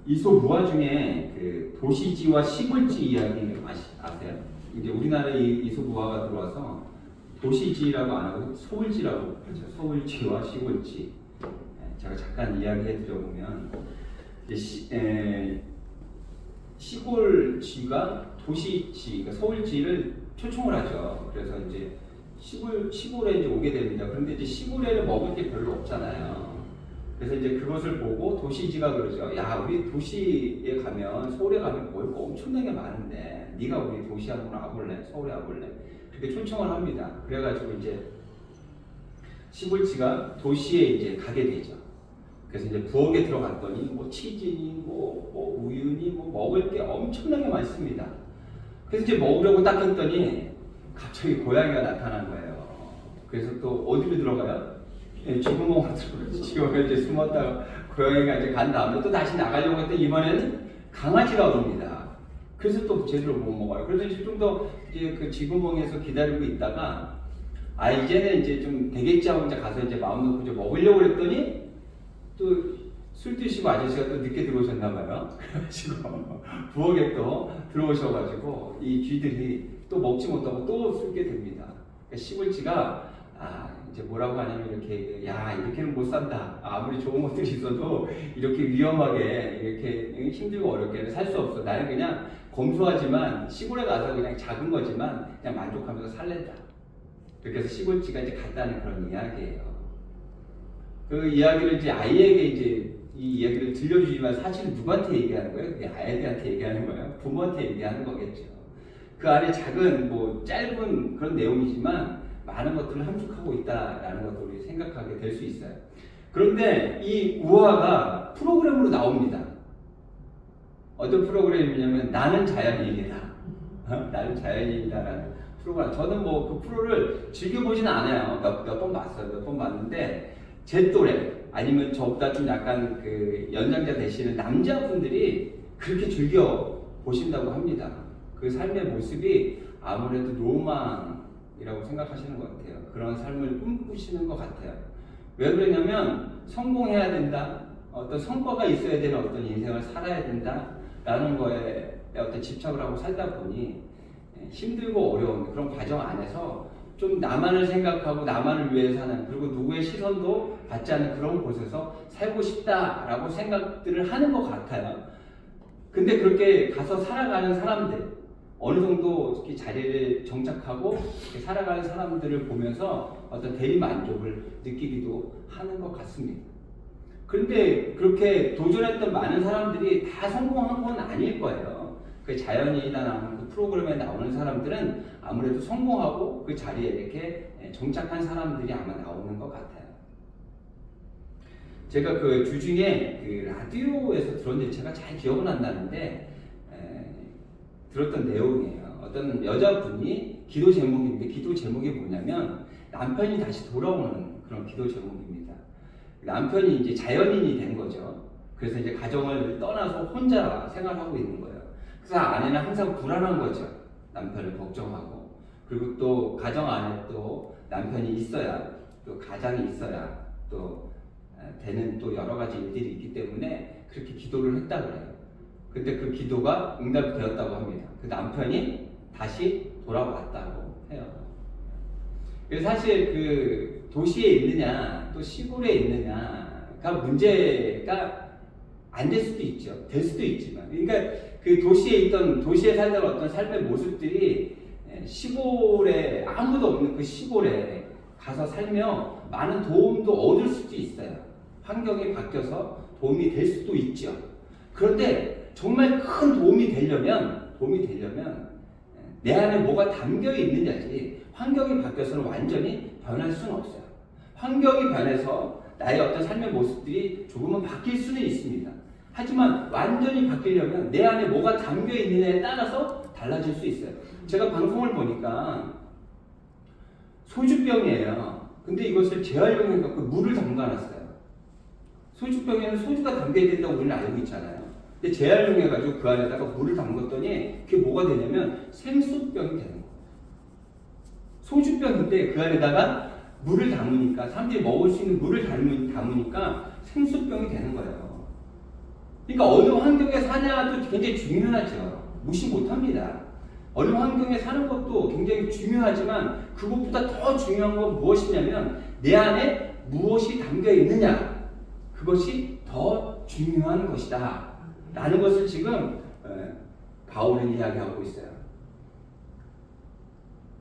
이솝우화 중에 그 도시지와 시골지 이야기 아세요? 이제 우리나라에 이솝우화가 들어와서 도시지라고 안 하고 소울지라고 그러죠. 소울지와 시골지. 제가 잠깐 이야기해 드려보면 시골지가 도시지, 그러니까 서울지를 초청을 하죠. 그래서 이제 시골에 이제 오게 됩니다. 그런데 이제 시골에는 먹을 게 별로 없잖아요. 그래서 이제 그것을 보고 도시지가 그러죠. 야, 우리 도시에 가면, 서울에 가면 먹을 거 엄청나게 많은데 네가 우리 도시 한번 와볼래? 서울에 와볼래? 그렇게 초청을 합니다. 그래가지고 이제 시골지가 도시에 이제 가게 되죠. 그래서 이제 부엌에 들어갔더니 뭐 치즈니 뭐 우유니 뭐 먹을 게 엄청나게 많습니다. 그래서 이제 먹으려고 딱 했더니 갑자기 고양이가 나타난 거예요. 그래서 또 어디로 들어가요? 쥐구멍으로 들어가요. 쥐구멍에 이제 숨었다가 고양이가 이제 간 다음에 또 다시 나가려고 했더니 이번에는 강아지가 옵니다. 그래서 또 제대로 못 먹어요. 그래서 이제 좀 더 이제 그 쥐구멍에서 기다리고 있다가 이제는 이제 좀 되겠지 하고 이제 가서 이제 마음 놓고 이제 먹으려고 했더니 또 술 드시고 아저씨가 또 늦게 들어오셨나 봐요. 그래가지고 부엌에 또 들어오셔가지고 이 쥐들이 또 먹지 못하고 또 술게 됩니다. 그러니까 시골쥐가 이제 뭐라고 하냐면 이렇게 야 이렇게는 못 산다. 아무리 좋은 것들이 있어도 이렇게 위험하게 이렇게 힘들고 어렵게 살 수 없어. 나는 그냥 검소하지만 시골에 가서 그냥 작은 거지만 그냥 만족하면서 살랜다. 그래서 시골쥐가 이제 갔다는 그런 이야기예요. 그 이야기를 이제 아이에게 이제 이 이야기를 들려주지만 사실 누구한테 얘기하는 거예요? 그게 아이들한테 얘기하는 거예요? 부모한테 얘기하는 거겠죠. 그 안에 작은 뭐 짧은 그런 내용이지만 많은 것들을 함축하고 있다라는 것도 우리 생각하게 될 수 있어요. 그런데 이 우화가 프로그램으로 나옵니다. 어떤 프로그램이냐면 나는 자연인이다. 나는 자연인이다라는 프로그램. 저는 뭐 그 프로를 즐겨보지는 않아요. 몇 번 봤어요. 몇 번 봤는데 제 또래 아니면 저보다 좀 약간 그 연장자 되시는 남자분들이 그렇게 즐겨 보신다고 합니다. 그 삶의 모습이 아무래도 로망이라고 생각하시는 것 같아요. 그런 삶을 꿈꾸시는 것 같아요. 왜 그러냐면 성공해야 된다. 어떤 성과가 있어야 되는 어떤 인생을 살아야 된다라는 거에 어떤 집착을 하고 살다 보니 힘들고 어려운 그런 과정 안에서 좀 나만을 생각하고 나만을 위해 사는 그리고 누구의 시선도 받지 않는 그런 곳에서 살고 싶다라고 생각들을 하는 것 같아요. 근데 그렇게 가서 살아가는 사람들 어느 정도 이렇게 자리를 정착하고 이렇게 살아가는 사람들을 보면서 어떤 대리 만족을 느끼기도 하는 것 같습니다. 그런데 그렇게 도전했던 많은 사람들이 다 성공한 건 아닐 거예요. 그 자연인이라는 그 프로그램에 나오는 사람들은 아무래도 성공하고 그 자리에 이렇게 정착한 사람들이 아마 나오는 것 같아요. 제가 그 주중에 그 라디오에서 들었는데 제가 잘 기억은 안 나는데 들었던 내용이에요. 어떤 여자분이 기도 제목인데 기도 제목이 뭐냐면 남편이 다시 돌아오는 그런 기도 제목입니다. 남편이 이제 자연인이 된 거죠. 그래서 이제 가정을 떠나서 혼자 생활하고 있는 거예요. 그래서 아내는 항상 불안한 거죠. 남편을 걱정하고. 그리고 또 가정 안에 또 남편이 있어야 또 가장이 있어야 또 되는 또 여러 가지 일들이 있기 때문에 그렇게 기도를 했다 그래요. 근데 그 기도가 응답이 되었다고 합니다. 그 남편이 다시 돌아왔다고 해요. 그래서 사실 그 도시에 있느냐 또 시골에 있느냐가 문제가 안 될 수도 있죠. 될 수도 있지만. 그러니까 그 도시에 살던 어떤 삶의 모습들이 시골에 아무도 없는 그 시골에 가서 살며 많은 도움도 얻을 수도 있어요. 환경이 바뀌어서 도움이 될 수도 있죠. 그런데 정말 큰 도움이 되려면 내 안에 뭐가 담겨 있느냐지 환경이 바뀌어서는 완전히 변할 수는 없어요. 환경이 변해서 나의 어떤 삶의 모습들이 조금은 바뀔 수는 있습니다. 하지만 완전히 바뀌려면 내 안에 뭐가 담겨 있느냐에 따라서 달라질 수 있어요. 제가 방송을 보니까 소주병이에요. 근데 이것을 재활용해 갖고 물을 담가놨어요. 소주병에는 소주가 담겨야 된다고 우리는 알고 있잖아요. 근데 재활용해 가지고 그 안에다가 물을 담갔더니 그게 뭐가 되냐면 생수병이 되는 거예요. 소주병인데 그 안에다가 물을 담으니까 사람들이 먹을 수 있는 물을 담으니까 생수병이 되는 거예요. 그러니까 어느 환경에 사냐도 굉장히 중요하죠. 무시 못합니다. 어느 환경에 사는 것도 굉장히 중요하지만 그것보다 더 중요한 건 무엇이냐면 내 안에 무엇이 담겨 있느냐, 그것이 더 중요한 것이다 라는 것을 지금 바울은 이야기하고 있어요.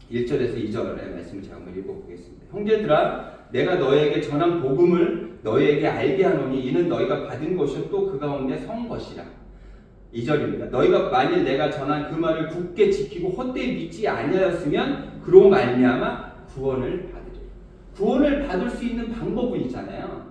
1절에서 2절의 말씀을 제가 한번 읽어보겠습니다. 형제들아, 내가 너에게 전한 복음을 너희에게 알게 하노니 이는 너희가 받은 것이요 또 그 가운데 선 것이라. 2절입니다. 너희가 만일 내가 전한 그 말을 굳게 지키고 헛되이 믿지 아니하였으면 그로 말미암아 구원을 받으리라. 구원을 받을 수 있는 방법은 있잖아요.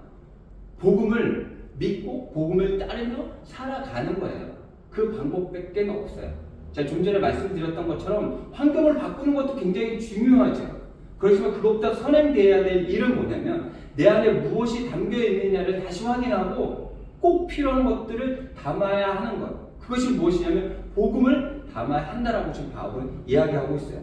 복음을 믿고 복음을 따르며 살아가는 거예요. 그 방법밖에 없어요. 제가 좀 전에 말씀드렸던 것처럼 환경을 바꾸는 것도 굉장히 중요하죠. 그렇지만 그것보다 선행되어야 될 일은 뭐냐면 내 안에 무엇이 담겨 있느냐를 다시 확인하고 꼭 필요한 것들을 담아야 하는 것. 그것이 무엇이냐면 복음을 담아야 한다라고 지금 바울은 이야기하고 있어요.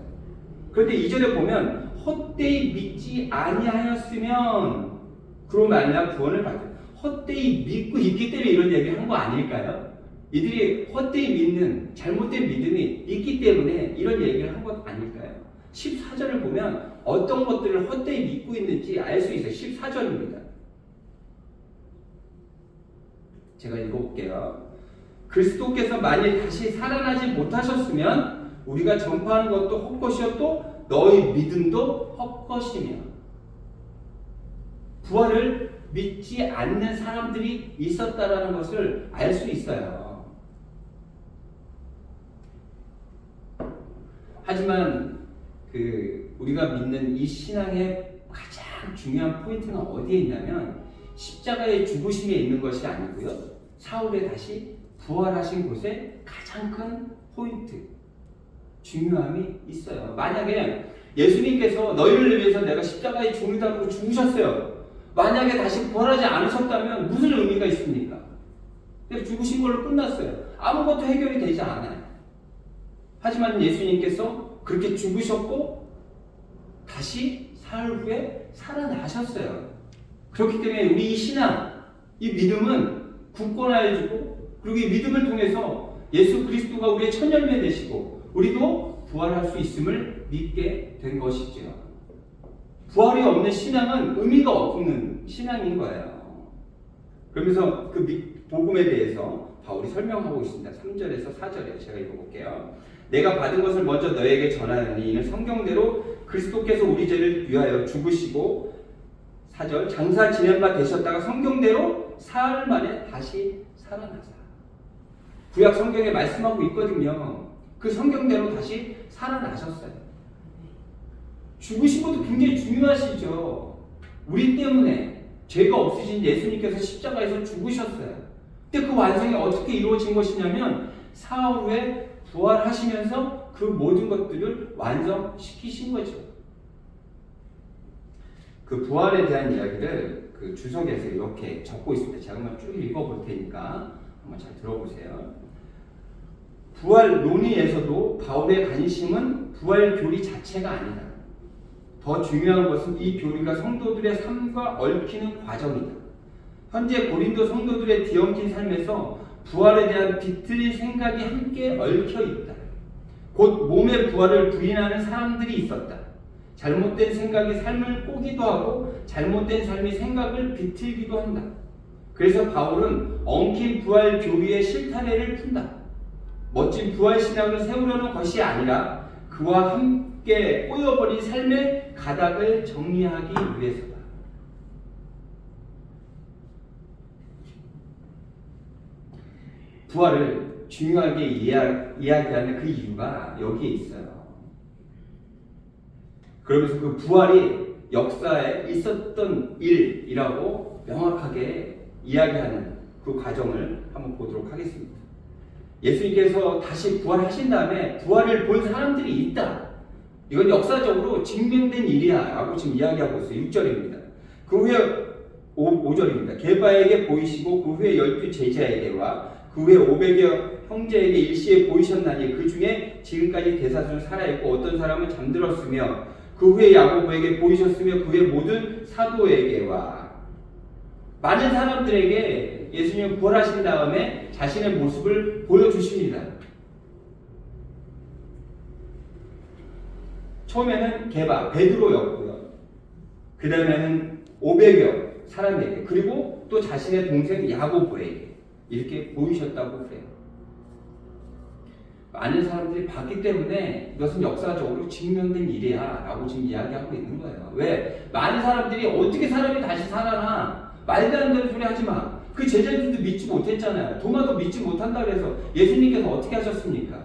그런데 2절에 보면 헛되이 믿지 아니하였으면 그로 말미암아 구원을 받으라. 헛되이 믿고 있기 때문에 이런 얘기를 한 거 아닐까요? 이들이 헛되이 믿는 잘못된 믿음이 있기 때문에 이런 얘기를 한 것 아닐까요? 14절을 보면 어떤 것들을 헛되이 믿고 있는지 알 수 있어요. 14절입니다. 제가 읽어볼게요. 그리스도께서 만일 다시 살아나지 못하셨으면 우리가 전파하는 것도 헛것이었고 너희 믿음도 헛것이며. 부활을 믿지 않는 사람들이 있었다라는 것을 알 수 있어요. 하지만 우리가 믿는 이 신앙의 가장 중요한 포인트는 어디에 있냐면 십자가의 죽으심에 있는 것이 아니고요. 사울의 다시 부활하신 곳에 가장 큰 포인트, 중요함이 있어요. 만약에 예수님께서 너희를 위해서 내가 십자가에 죽을 달고 죽으셨어요. 만약에 다시 부활하지 않으셨다면 무슨 의미가 있습니까? 죽으신 걸로 끝났어요. 아무것도 해결이 되지 않아요. 하지만 예수님께서 그렇게 죽으셨고 다시 사흘 후에 살아나셨어요. 그렇기 때문에 우리 이 신앙, 이 믿음은 굳건해지고 그리고 이 믿음을 통해서 예수 그리스도가 우리의 첫 열매 되시고 우리도 부활할 수 있음을 믿게 된 것이죠. 부활이 없는 신앙은 의미가 없는 신앙인 거예요. 그러면서 그 복음에 대해서 바울이 설명하고 있습니다. 3절에서 4절에 제가 읽어볼게요. 내가 받은 것을 먼저 너에게 전하노니 이는 성경대로 그리스도께서 우리 죄를 위하여 죽으시고 4절 장사 지낸 바 되셨다가 성경대로 사흘 만에 다시 살아나사. 구약 성경에 말씀하고 있거든요. 그 성경대로 다시 살아나셨어요. 죽으신 것도 굉장히 중요하시죠. 우리 때문에 죄가 없으신 예수님께서 십자가에서 죽으셨어요. 근데 그 완성이 어떻게 이루어진 것이냐면 사흘 후에 부활하시면서 그 모든 것들을 완성시키신 거죠. 그 부활에 대한 이야기를 그 주석에서 이렇게 적고 있습니다. 제가 한번 쭉 읽어볼 테니까 한번 잘 들어보세요. 부활 논의에서도 바울의 관심은 부활 교리 자체가 아니다. 더 중요한 것은 이 교리가 성도들의 삶과 얽히는 과정이다. 현재 고린도 성도들의 뒤엉킨 삶에서 부활에 대한 비틀린 생각이 함께 얽혀 있다. 곧 몸의 부활을 부인하는 사람들이 있었다. 잘못된 생각이 삶을 꼬기도 하고 잘못된 삶이 생각을 비틀기도 한다. 그래서 바울은 엉킨 부활 교리의 실타래를 푼다. 멋진 부활 신앙을 세우려는 것이 아니라 그와 함께 꼬여버린 삶의 가닥을 정리하기 위해서다. 부활을 중요하게 이야기하는 그 이유가 여기에 있어요. 그러면서 그 부활이 역사에 있었던 일이라고 명확하게 이야기하는 그 과정을 한번 보도록 하겠습니다. 예수님께서 다시 부활하신 다음에 부활을 본 사람들이 있다. 이건 역사적으로 증명된 일이야 라고 지금 이야기하고 있어요. 6절입니다. 그 후에 5절입니다. 게바에게 보이시고 그 후에 12 제자에게와 그 후에 500여 형제에게 일시에 보이셨나니 그 중에 지금까지 대사수는 살아있고 어떤 사람은 잠들었으며 그 후에 야고보에게 보이셨으며 그 후에 모든 사도에게와 많은 사람들에게 사도에게 예수님은 부활하신 다음에 자신의 모습을 보여주십니다. 처음에는 게바, 베드로였고요. 그 다음에는 500여 사람에게, 그리고 또 자신의 동생 야고보에게 이렇게 보이셨다고 그래요. 많은 사람들이 봤기 때문에 이것은 역사적으로 증명된 일이야 라고 지금 이야기하고 있는 거예요. 왜? 많은 사람들이 어떻게 사람이 다시 살아나? 말도 안 되는 소리 하지 마. 그 제자들도 믿지 못했잖아요. 도마도 믿지 못한다 그래서 예수님께서 어떻게 하셨습니까?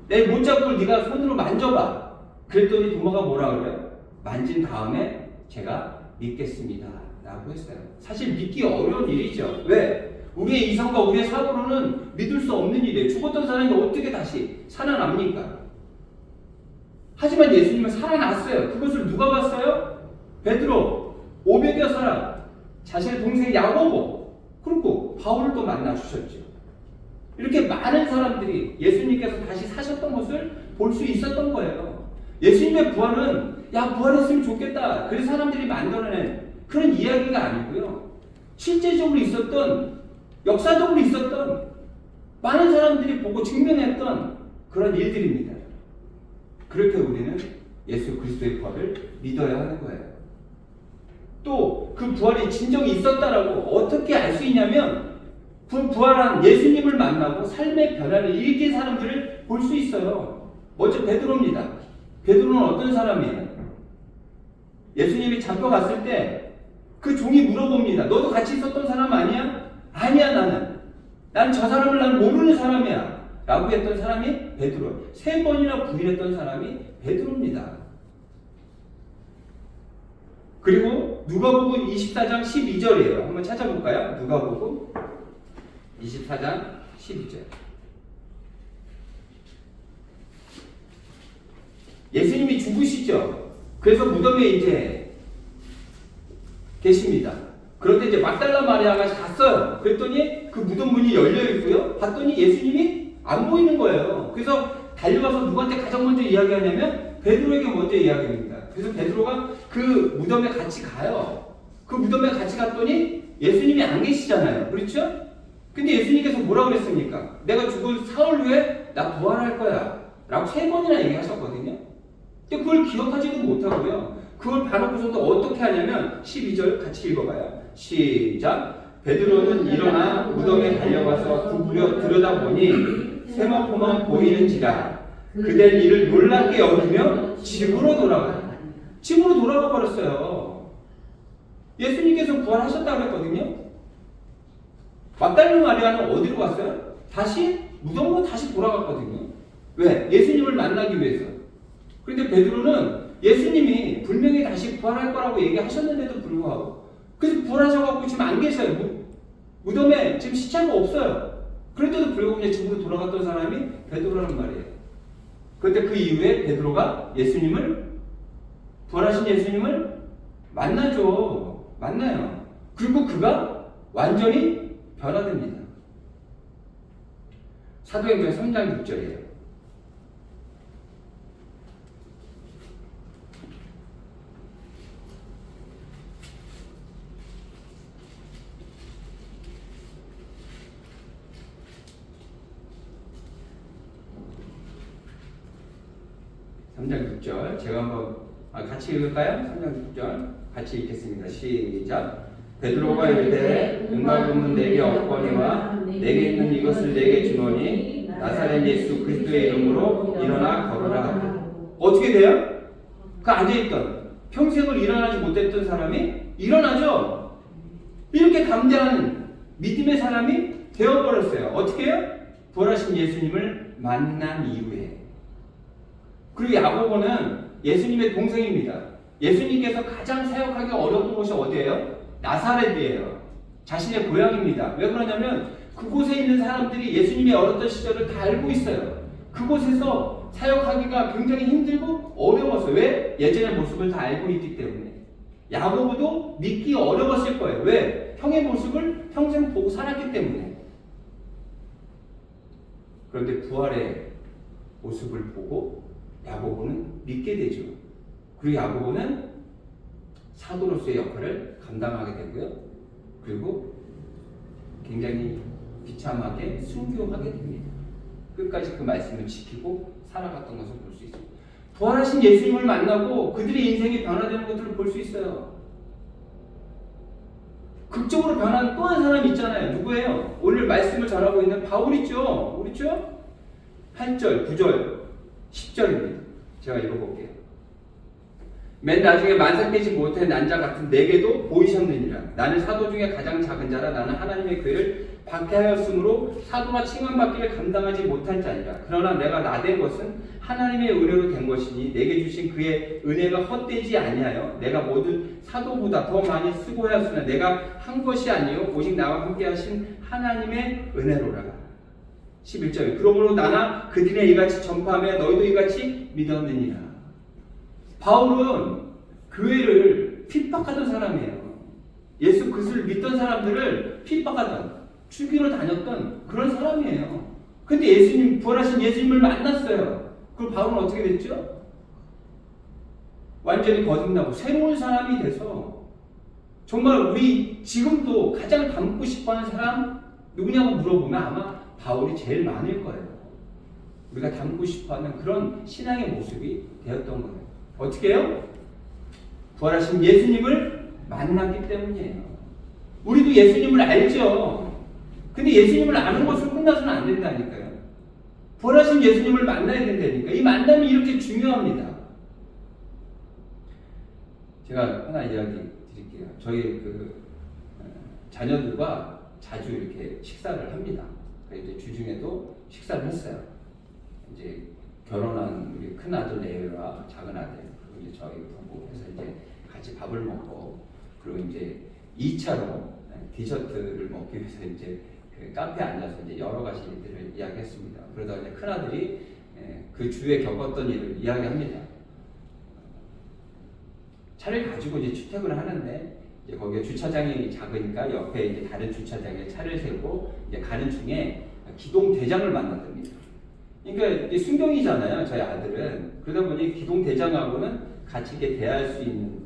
내 못자국을 네가 손으로 만져봐. 그랬더니 도마가 뭐라 그래요? 만진 다음에 제가 믿겠습니다 라고 했어요. 사실 믿기 어려운 일이죠. 왜? 우리의 이성과 우리의 사고로는 믿을 수 없는 일이에요. 죽었던 사람이 어떻게 다시 살아납니까? 하지만 예수님은 살아났어요. 그것을 누가 봤어요? 베드로, 500여 사람, 자신의 동생 야고보, 그리고 바울을 또 만나주셨죠. 이렇게 많은 사람들이 예수님께서 다시 사셨던 것을 볼 수 있었던 거예요. 예수님의 부활은 야 부활했으면 좋겠다, 그래서 사람들이 만들어낸 그런 이야기가 아니고요. 실제적으로 있었던, 역사적으로 있었던, 많은 사람들이 보고 증명했던 그런 일들입니다. 그렇게 우리는 예수 그리스도의 부활을 믿어야 하는 거예요. 또 그 부활이 진정이 있었다라고 어떻게 알 수 있냐면 그 부활한 예수님을 만나고 삶의 변화를 일으킨 사람들을 볼 수 있어요. 먼저 베드로입니다. 베드로는 어떤 사람이에요? 예수님이 잡혀갔을 때 그 종이 물어봅니다. 너도 같이 있었던 사람 아니야? 아니야, 나는 저 사람을 난 모르는 사람이야 라고 했던 사람이 베드로. 3번이나 부인했던 사람이 베드로입니다. 그리고 누가복음 24장 12절이에요. 한번 찾아볼까요? 누가복음 24장 12절. 예수님이 죽으시죠. 그래서 무덤에 이제 계십니다. 그런데 이제 막달라 마리아가 갔어요. 그랬더니 그 무덤 문이 열려 있고요. 봤더니 예수님이 안 보이는 거예요. 그래서 달려가서 누구한테 가장 먼저 이야기하냐면 베드로에게 먼저 이야기합니다. 그래서 베드로가 그 무덤에 같이 가요. 그 무덤에 같이 갔더니 예수님이 안 계시잖아요. 그렇죠? 근데 예수님께서 뭐라고 그랬습니까? 내가 죽은 사흘 후에 나 부활할 거야 라고 3번이나 얘기하셨거든요. 근데 그걸 기억하지도 못하고요. 그걸 봐놓고서도 어떻게 하냐면 12절 같이 읽어봐요. 시작. 베드로는 일어나 무덤에 달려가서 구부려 들여다보니 세모포만 보이는지라 그댄 이를 놀랍게 여기며 집으로 돌아가요. 집으로 돌아가 버렸어요. 예수님께서 부활하셨다고 했거든요. 막달라 마리아는 어디로 갔어요? 다시 무덤으로 다시 돌아갔거든요. 왜? 예수님을 만나기 위해서. 그런데 베드로는 예수님이 분명히 다시 부활할 거라고 얘기하셨는데도 불구하고, 그래서 부활하셔갖고 지금 안 계셔요. 무덤에 지금 시체가 없어요. 그런데도 불구하고 그냥 집으로 돌아갔던 사람이 베드로라는 말이에요. 그런데 그 이후에 베드로가 부활하신 예수님을 만나요. 그리고 그가 완전히 변화됩니다. 사도행전 3장 6절이에요. 제가 한번 같이 읽을까요? 3장 6절 같이 읽겠습니다. 시작. 베드로가 이르되 은과 금은 내게 없거니와 내게 있는 이것을 내게 주노니 나사렛 예수 그리스도의 이름으로 일어나 걸으라. 어떻게 돼요? 그 앉아있던 평생을 일어나지 못했던 사람이 일어나죠. 이렇게 담대한 믿음의 사람이 되어버렸어요. 어떻게 해요? 부활하신 예수님을 만난 이후에. 그리고 야고보는 예수님의 동생입니다. 예수님께서 가장 사역하기 어려웠던 곳이 어디예요? 나사렛이에요. 자신의 고향입니다. 왜 그러냐면 그곳에 있는 사람들이 예수님이 어렸던 시절을 다 알고 있어요. 그곳에서 사역하기가 굉장히 힘들고 어려웠어요. 왜? 예전의 모습을 다 알고 있기 때문에. 야고보도 믿기 어려웠을 거예요. 왜? 형의 모습을 평생 보고 살았기 때문에. 그런데 부활의 모습을 보고 야고보는 믿게 되죠. 그리고 야고보는 사도로서의 역할을 감당하게 되고요. 그리고 굉장히 비참하게 순교하게 됩니다. 끝까지 그 말씀을 지키고 살아갔던 것을 볼 수 있습니다. 부활하신 예수님을 만나고 그들의 인생이 변화되는 것들을 볼 수 있어요. 극적으로 변한 또 한 사람이 있잖아요. 누구예요? 오늘 말씀을 전하고 있는 바울이죠. 그렇죠? 8절, 9절, 10절입니다. 제가 읽어볼게요. 맨 나중에 만삭되지 못한 난자 같은 내게도 보이셨느니라. 나는 사도 중에 가장 작은 자라. 나는 하나님의 교회를 박해하였으므로 사도가 칭함받기를 감당하지 못한 자니라. 그러나 내가 나된 것은 하나님의 은혜로 된 것이니 내게 주신 그의 은혜가 헛되지 아니하여 내가 모든 사도보다 더 많이 수고하였으나 내가 한 것이 아니요 오직 나와 함께 하신 하나님의 은혜로라. 11절. 그러므로 나나 그들의 이같이 전파하며 너희도 이같이 믿었느니라. 바울은 교회를 핍박하던 사람이에요. 예수 그리스도를 믿던 사람들을 핍박하던, 죽이러 다녔던 그런 사람이에요. 근데 예수님, 부활하신 예수님을 만났어요. 그럼 바울은 어떻게 됐죠? 완전히 거듭나고 새로운 사람이 돼서 정말 우리 지금도 가장 닮고 싶어하는 사람 누구냐고 물어보면 아마 바울이 제일 많을 거예요. 우리가 닮고 싶어하는 그런 신앙의 모습이 되었던 거예요. 어떻게 해요? 부활하신 예수님을 만났기 때문이에요. 우리도 예수님을 알죠. 근데 예수님을 아는 것으로 끝나서는 안 된다니까요. 부활하신 예수님을 만나야 된다니까. 이 만남이 이렇게 중요합니다. 제가 하나 이야기 드릴게요. 저희 자녀들과 자주 이렇게 식사를 합니다. 이제 주중에도 식사를 했어요. 이제 결혼한 우리 큰 아들 레이와 작은 아들, 그리고 이제 저희 부부에서 이제 같이 밥을 먹고, 그리고 이제 2차로 디저트를 먹기 위해서 이제 그 카페에 앉아서 이제 여러 가지 일들을 이야기했습니다. 그러다 이제 큰 아들이 그 주에 겪었던 일을 이야기합니다. 차를 가지고 이제 출퇴근을 하는데 이제 거기에 주차장이 작으니까 옆에 이제 다른 주차장에 차를 세우고 이제 가는 중에 기동 대장을 만났답니다. 그러니까 이게 순경이잖아요, 저희 아들은. 그러다 보니 기동 대장하고는 같이 이렇게 대화할 수 있는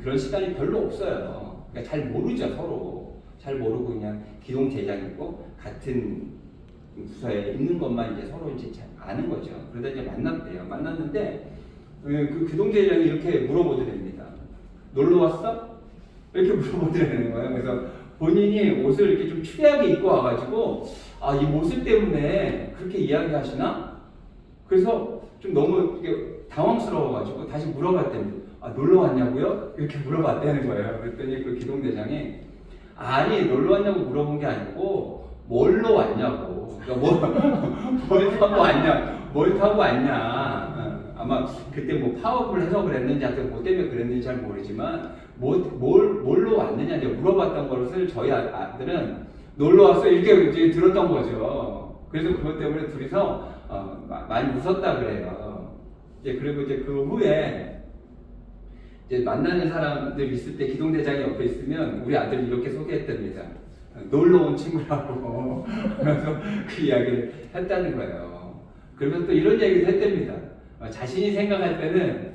그런 시간이 별로 없어요. 그러니까 잘 모르죠, 서로. 잘 모르고 그냥 기동 대장이고 같은 부서에 있는 것만 이제 서로 이제 잘 아는 거죠. 그러다 이제 만났대요. 만났는데 그 기동 대장이 이렇게 물어보더랍니다. 놀러 왔어? 이렇게 물어보더라는 거예요. 그래서 본인이 옷을 이렇게 좀 추리하게 입고 와가지고 이 모습 때문에 그렇게 이야기하시나? 그래서 좀 너무 이게 당황스러워가지고 다시 물어봤대요. 놀러 왔냐고요? 이렇게 물어봤다는 거예요. 그랬더니 그 기동대장이 아니 놀러 왔냐고 물어본 게 아니고 뭘로 왔냐고. 그러니까 뭘 타고 왔냐. 아마 그때 뭐 파업을 해서 그랬는지 하여튼 뭐 때문에 그랬는지 잘 모르지만 뭘로 왔느냐 이제 물어봤던 것을 저희 아들은 놀러 왔어 이렇게 이제 들었던 거죠. 그래서 그것 때문에 둘이서 많이 웃었다 그래요. 이제 그리고 이제 그 후에 이제 만나는 사람들 있을 때 기동대장이 옆에 있으면 우리 아들이 이렇게 소개했답니다. 놀러 온 친구라고. 그래서 그 이야기를 했다는 거예요. 그러면서 또 이런 얘기도 했답니다. 자신이 생각할 때는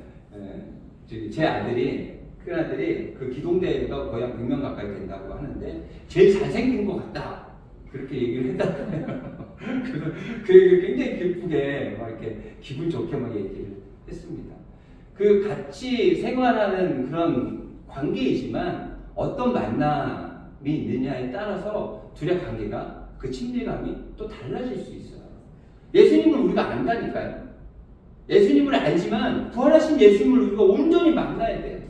제 아들이 큰 아들이 그 기동대가 거의 한 100명 가까이 된다고 하는데 제일 잘생긴 것 같다 그렇게 얘기를 했다고 해요. 그래서 그 얘기를 굉장히 기쁘게 막 이렇게 기분 좋게 막 얘기를 했습니다. 그 같이 생활하는 그런 관계이지만 어떤 만남이 있느냐에 따라서 둘의 관계가 그 친밀감이 또 달라질 수 있어요. 예수님을 우리가 안다니까요. 예수님을 알지만 부활하신 예수님을 우리가 온전히 만나야 돼요.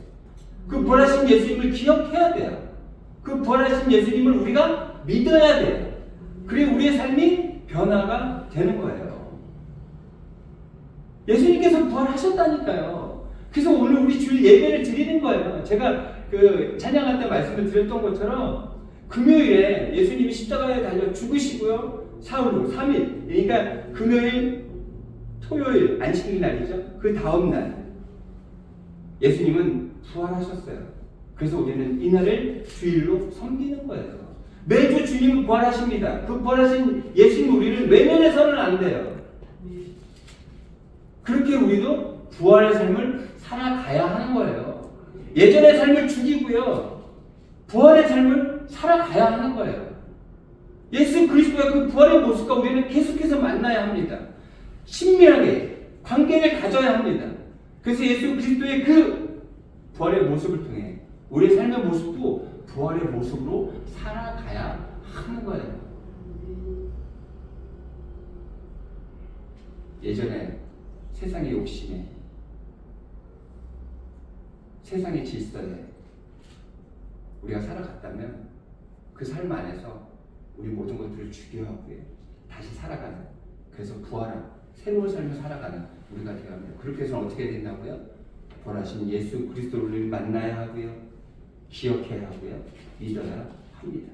그 부활하신 예수님을 기억해야 돼요. 그 부활하신 예수님을 우리가 믿어야 돼요. 그리고 우리의 삶이 변화가 되는 거예요. 예수님께서 부활하셨다니까요. 그래서 오늘 우리 주일 예배를 드리는 거예요. 제가 그 찬양할 때 말씀을 드렸던 것처럼 금요일에 예수님이 십자가에 달려 죽으시고요. 사흘로 3일. 그러니까 금요일, 토요일 안식일날이죠. 그 다음 날 예수님은 부활하셨어요. 그래서 우리는 이날을 주일로 섬기는 거예요. 매주 주님은 부활하십니다. 그 부활하신 예수님 우리를 외면해서는 안 돼요. 그렇게 우리도 부활의 삶을 살아가야 하는 거예요. 예전의 삶을 죽이고요. 부활의 삶을 살아가야 하는 거예요. 예수 그리스도의 그 부활의 모습과 우리는 계속해서 만나야 합니다. 친밀하게 관계를 가져야 합니다. 그래서 예수 그리스도의 그 부활의 모습을 통해 우리의 삶의 모습도 부활의 모습으로 살아가야 하는 거예요. 예전에 세상의 욕심에, 세상의 질서에 우리가 살아갔다면 그 삶 안에서 우리 모든 것들을 죽여하고요 다시 살아가는, 그래서 부활한 새로운 삶을 살아가는 우리가 되어야 합니다. 그렇게 해서 어떻게 된다고요? 부활하신 예수 그리스도를 만나야 하고요, 기억해야 하고요, 믿어야 합니다.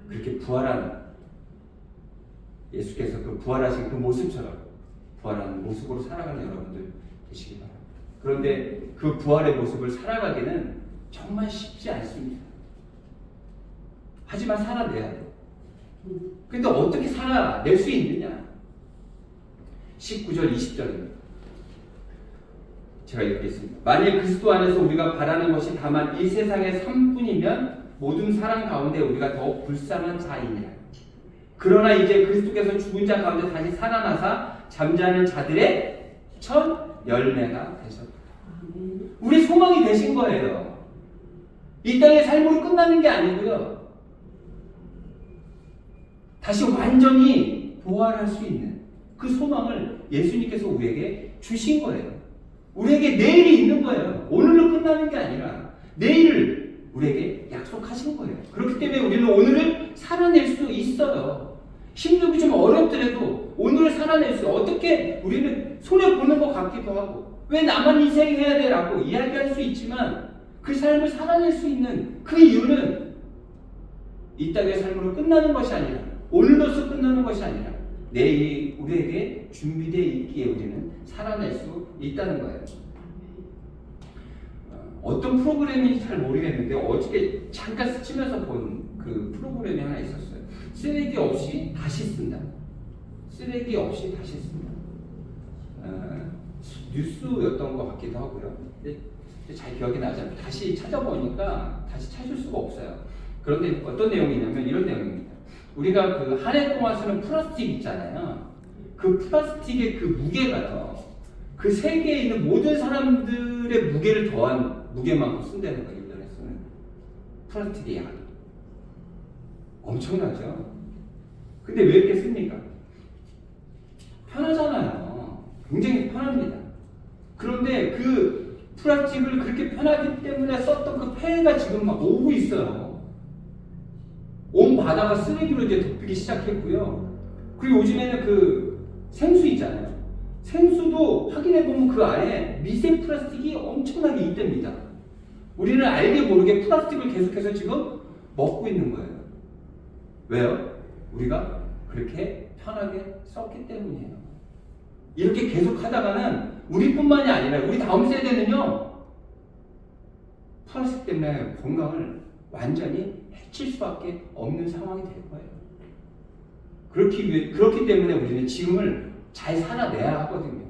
그렇게 부활한 예수께서 그 부활하신 그 모습처럼 부활하는 모습으로 살아가는 여러분들 되시기 바랍니다. 그런데 그 부활의 모습을 살아가기는 정말 쉽지 않습니다. 하지만 살아내야 돼요. 근데 어떻게 살아낼 수 있느냐? 19절 20절입니다. 제가 읽겠습니다. 만일 그리스도 안에서 우리가 바라는 것이 다만 이 세상의 삶뿐이면 모든 사람 가운데 우리가 더욱 불쌍한 자이니라. 그러나 이제 그리스도께서 죽은 자 가운데 다시 살아나사 잠자는 자들의 첫 열매가 되셨다. 우리 소망이 되신 거예요. 이 땅의 삶으로 끝나는 게 아니고요, 다시 완전히 부활할 수 있는 그 소망을 예수님께서 우리에게 주신 거예요. 우리에게 내일이 있는 거예요. 오늘로 끝나는 게 아니라 내일을 우리에게 약속하신 거예요. 그렇기 때문에 우리는 오늘을 살아낼 수 있어요. 힘들고 좀 어렵더라도 오늘을 살아낼 수 있어요. 어떻게 우리는 손해보는 것 같기도 하고 왜 나만 희생해야 돼? 라고 이야기할 수 있지만 그 삶을 살아낼 수 있는 그 이유는 이 땅의 삶으로 끝나는 것이 아니라, 오늘로서 끝나는 것이 아니라 내일이 우리에게 준비되어 있기에 우리는 살아낼 수 있다는 거예요. 어떤 프로그램인지 잘 모르겠는데 어저께 잠깐 스치면서 본 그 프로그램이 하나 있었어요. 쓰레기 없이 다시 쓴다. 쓰레기 없이 다시 쓴다. 뉴스였던 것 같기도 하고요. 근데 잘 기억이 나지 않아요. 다시 찾아보니까 다시 찾을 수가 없어요. 그런데 어떤 내용이냐면 이런 내용입니다. 우리가 그 한 해 동안 쓰는 플라스틱 있잖아요. 그 플라스틱의 그 무게가요, 그 세계에 있는 모든 사람들의 무게를 더한 무게만큼 쓴다는 거예요. 1년에 쓰는 플라스틱의 양이 엄청나죠. 근데 왜 이렇게 씁니까? 편하잖아요. 굉장히 편합니다. 그런데 그 플라스틱을 그렇게 편하기 때문에 썼던 그 폐해가 지금 막 오고 있어요. 온 바다가 쓰레기로 이제 덮이기 시작했고요. 그리고 요즘에는 그 생수 있잖아요. 생수도 확인해보면 그 안에 미세 플라스틱이 엄청나게 있답니다. 우리는 알게 모르게 플라스틱을 계속해서 지금 먹고 있는 거예요. 왜요? 우리가 그렇게 편하게 썼기 때문이에요. 이렇게 계속 하다가는 우리뿐만이 아니라 우리 다음 세대는요, 플라스틱 때문에 건강을 완전히 해칠 수밖에 없는 상황이 될 거예요. 그렇기 때문에 우리는 지금을 잘 살아내야 하거든요.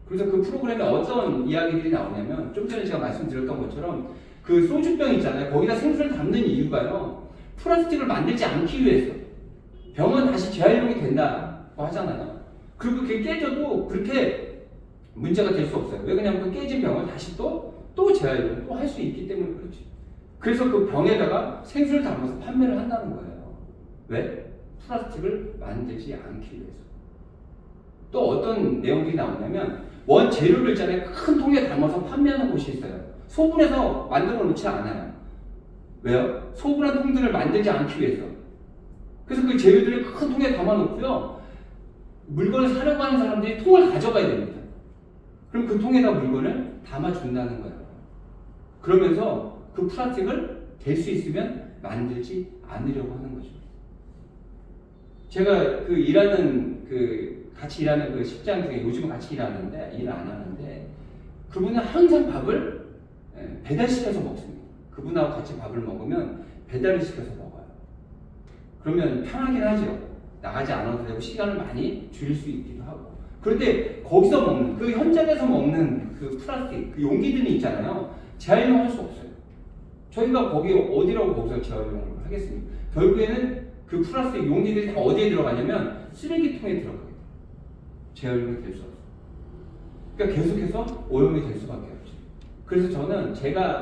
그래서 그 프로그램에 어떤 이야기들이 나오냐면, 좀 전에 제가 말씀드렸던 것처럼 그 소주병 있잖아요. 거기다 생수를 담는 이유가요, 플라스틱을 만들지 않기 위해서. 병은 다시 재활용이 된다고 하잖아요. 그리고 그게 깨져도 그렇게 문제가 될 수 없어요. 왜 그러냐면 그 깨진 병을 다시 또 재활용 또 할 수 있기 때문에 그렇지. 그래서 그 병에다가 생수를 담아서 판매를 한다는 거예요. 왜? 플라스틱을 만들지 않기 위해서. 또 어떤 내용들이 나오냐면 원재료를 있잖아요. 큰 통에 담아서 판매하는 곳이 있어요. 소분해서 만들어 놓지 않아요. 왜요? 소분한 통들을 만들지 않기 위해서. 그래서 그 재료들을 큰 통에 담아 놓고요, 물건을 사려고 하는 사람들이 통을 가져가야 됩니다. 그럼 그 통에다 물건을 담아준다는 거예요. 그러면서 그 플라스틱을 될 수 있으면 만들지 않으려고 하는 거죠. 제가 같이 일하는 그 식장 중에, 요즘은 같이 일하는데, 일 안 하는데, 그분은 항상 밥을 배달시켜서 먹습니다. 그분하고 같이 밥을 먹으면 배달을 시켜서 먹어요. 그러면 편하긴 하죠. 나가지 않아도 되고 시간을 많이 줄일 수 있기도 하고. 그런데 거기서 먹는, 그 현장에서 먹는 그 플라스틱, 그 용기들이 있잖아요. 재활용할 수 없어요. 저희가 거기 어디라고 거기서 재활용을 하겠습니까? 결국에는 그 그 플러스 용기들이 다 어디에 들어가냐면 쓰레기통에 들어가게 돼. 재활용이 될 수 없어. 그러니까 계속해서 오염이 될 수밖에 없지. 그래서 저는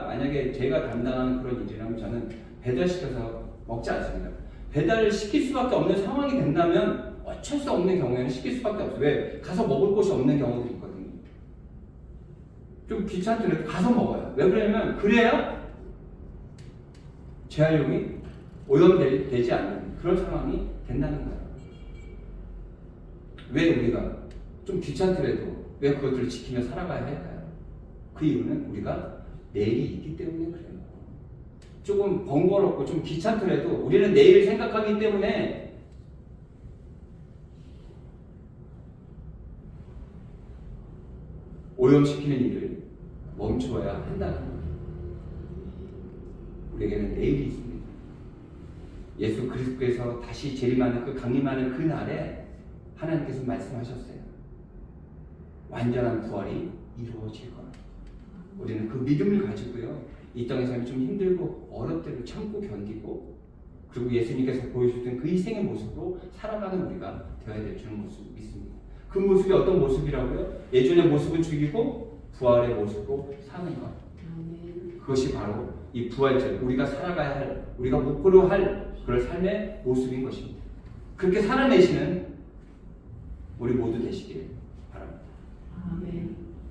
만약에 제가 담당하는 그런 일이라면 저는 배달시켜서 먹지 않습니다. 배달을 시킬 수밖에 없는 상황이 된다면 어쩔 수 없는 경우에는 시킬 수밖에 없어요. 왜? 가서 먹을 곳이 없는 경우도 있거든요. 좀 귀찮더라도 가서 먹어요. 왜 그러냐면 그래야 재활용이 오염되지 않는 그런 상황이 된다는 거예요. 왜 우리가 좀 귀찮더라도 왜 그것들을 지키며 살아가야 할까요? 그 이유는 우리가 내일이 있기 때문에 그래요. 조금 번거롭고 좀 귀찮더라도 우리는 내일을 생각하기 때문에 오염시키는 일을 멈추어야 한다는 거예요. 우리에게는 내일이 있습니다. 예수 그리스도께서 다시 재림하는 그 강림하는 그 날에 하나님께서 말씀하셨어요. 완전한 부활이 이루어질 겁니다. 우리는 그 믿음을 가지고요. 이 땅에서는 좀 힘들고 어렵대로 참고 견디고 그리고 예수님께서 보여주던 그 희생의 모습으로 살아가는 우리가 되어야 될 줄은 믿습니다. 그 모습이 어떤 모습이라고요? 예전의 모습은 죽이고 부활의 모습으로 사는 것. 그것이 바로 이 부활절, 우리가 살아가야 할, 우리가 목표로 할 그런 삶의 모습인 것입니다. 그렇게 살아내시는 우리 모두 되시길 바랍니다. 아멘.